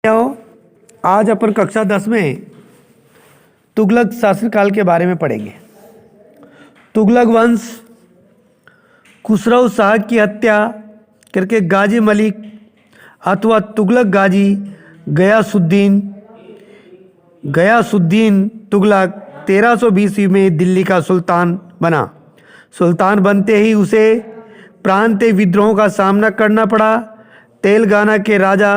आओ, आज अपन कक्षा 10 में तुगलक शासनकाल के बारे में पढ़ेंगे। तुगलक वंश खुसरो शाह की हत्या करके गाजी मलिक अथवा तुगलक गाजी गयासुद्दीन तुगलक 1320 ईस्वी में दिल्ली का सुल्तान बना। सुल्तान बनते ही उसे प्रांतीय विद्रोहों का सामना करना पड़ा। तेलंगाना के राजा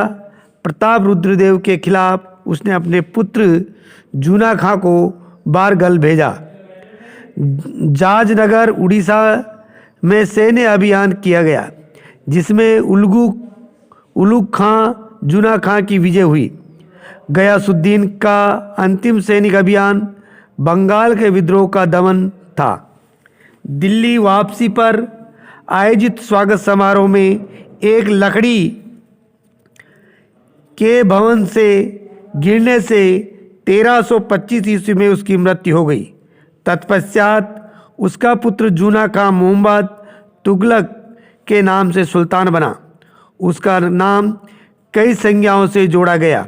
प्रताप रुद्रदेव के खिलाफ उसने अपने पुत्र जूना खां को बारगल भेजा। जाजनगर उड़ीसा में सैन्य अभियान किया गया जिसमें उलुग खां जूना खां की विजय हुई। गयासुद्दीन का अंतिम सैनिक अभियान बंगाल के विद्रोह का दमन था। दिल्ली वापसी पर आयोजित स्वागत समारोह में एक लकड़ी के भवन से गिरने से 1325 ईस्वी में उसकी मृत्यु हो गई। तत्पश्चात उसका पुत्र जूना खां मोहम्मद तुगलक के नाम से सुल्तान बना। उसका नाम कई संज्ञाओं से जोड़ा गया।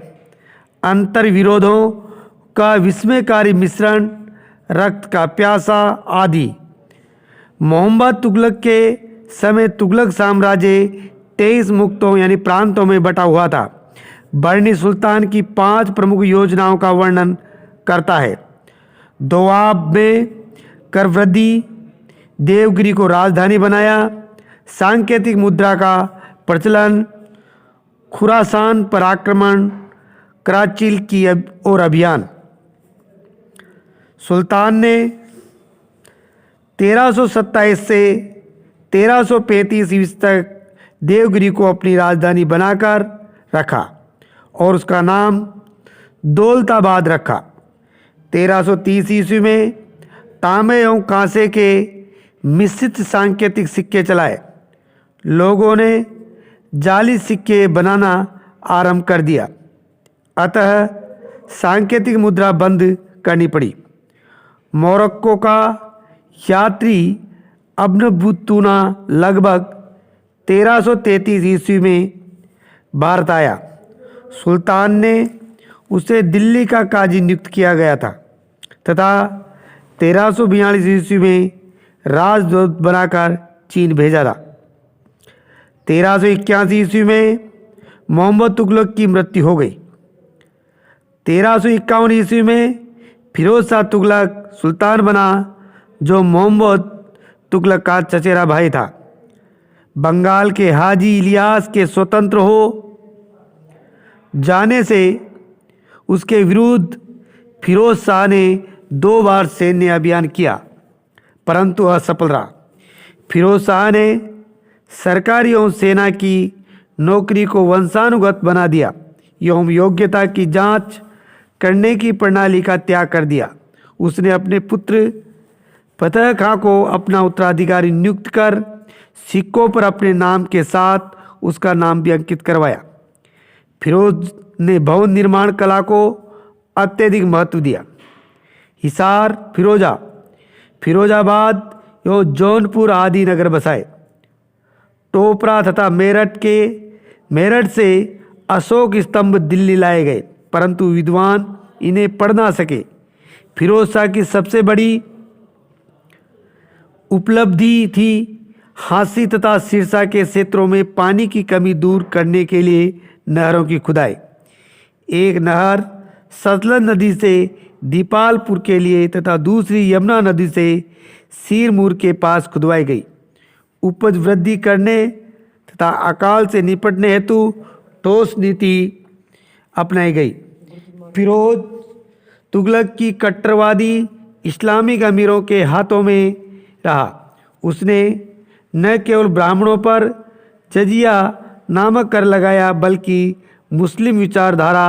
अंतर विरोधों का विस्मयकारी मिश्रण, रक्त का प्यासा आदि। मोहम्मद तुगलक के समय तुगलक साम्राज्य 23 मुक्तों यानी प्रांतों में बटा हुआ था। बरनी सुल्तान की 5 प्रमुख योजनाओं का वर्णन करता है। दोआब में कर वृद्धि, देवगिरी को राजधानी बनाया, सांकेतिक मुद्रा का प्रचलन, खुरासान पर आक्रमण, कराचिल की और अभियान। सुल्तान ने 1327 से 1335 ईस्वी तक देवगिरी को अपनी राजधानी बनाकर रखा और उसका नाम दौलताबाद रखा। 1330 ईस्वी में तांबे एवं कांसे के मिश्रित सांकेतिक सिक्के चलाए। लोगों ने जाली सिक्के बनाना आरंभ कर दिया, अतः सांकेतिक मुद्रा बंद करनी पड़ी। मोरक्को का यात्री अब्न बतूता लगभग 1333 ईस्वी में भारत आया। सुल्तान ने उसे दिल्ली का काजी नियुक्त किया गया था तथा 1342 ईस्वी में राजदूत बनाकर चीन भेजा था। 1381 ईस्वी में मोहम्मद तुगलक की मृत्यु हो गई। 1351 ईस्वी में फिरोज शाह तुगलक सुल्तान बना, जो मोहम्मद तुगलक का चचेरा भाई था। बंगाल के हाजी इलियास के स्वतंत्र हो जाने से उसके विरुद्ध फिरोज शाह ने 2 बार सैन्य अभियान किया परंतु असफल रहा। फिरोज शाह ने सरकारी एवं सेना की नौकरी को वंशानुगत बना दिया एवं योग्यता की जांच करने की प्रणाली का त्याग कर दिया। उसने अपने पुत्र फतेह खां को अपना उत्तराधिकारी नियुक्त कर सिक्कों पर अपने नाम के साथ उसका नाम भी अंकित करवाया। फिरोज ने भवन निर्माण कला को अत्यधिक महत्व दिया। हिसार, फिरोजाबाद एवं जौनपुर आदि नगर बसाए। टोपरा तथा मेरठ से अशोक स्तंभ दिल्ली लाए गए परंतु विद्वान इन्हें पढ़ ना सके। फिरोज शाह की सबसे बड़ी उपलब्धि थी हांसी तथा सिरसा के क्षेत्रों में पानी की कमी दूर करने के लिए नहरों की खुदाई। एक नहर सतलज नदी से दीपालपुर के लिए तथा दूसरी यमुना नदी से सिरमौर के पास खुदवाई गई। उपज वृद्धि करने तथा अकाल से निपटने हेतु ठोस नीति अपनाई गई। फिरोज तुगलक की कट्टरवादी इस्लामिक अमीरों के हाथों में रहा। उसने न केवल ब्राह्मणों पर जजिया नामक कर लगाया बल्कि मुस्लिम विचारधारा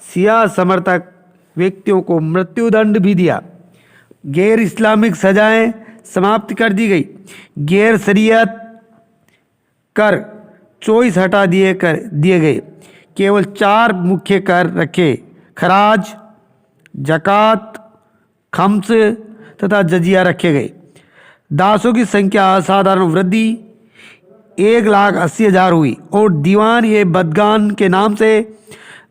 शिया समर्थक व्यक्तियों को मृत्युदंड भी दिया। गैर इस्लामिक सजाएं समाप्त कर दी गई। गैर शरीयत कर 24 हटा दिए गए। केवल 4 मुख्य कर रखे: खराज, जकात, खम्स तथा जजिया रखे गए। दासों की संख्या असाधारण वृद्धि 1,80,000 हुई और दीवान ये बदगान के नाम से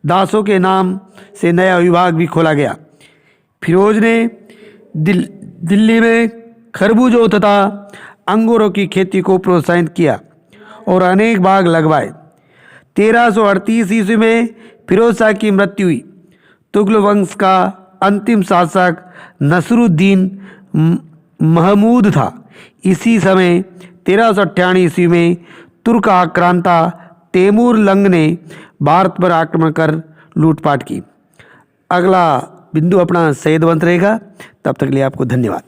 दासों के नाम से नया विभाग भी खोला गया। फिरोज ने दिल्ली में खरबूजों तथा अंगूरों की खेती को प्रोत्साहित किया और अनेक बाग लगवाए। 1338 ईस्वी में फिरोज शाह की मृत्यु हुई। तुगलक वंश का अंतिम शासक नसरुद्दीन महमूद था। इसी समय 1398 ईस्वी में तुर्क आक्रांता तैमूर लंग ने भारत पर आक्रमण कर लूटपाट की। अगला बिंदु अपना सैयद वंश रहेगा। तब तक के लिए आपको धन्यवाद।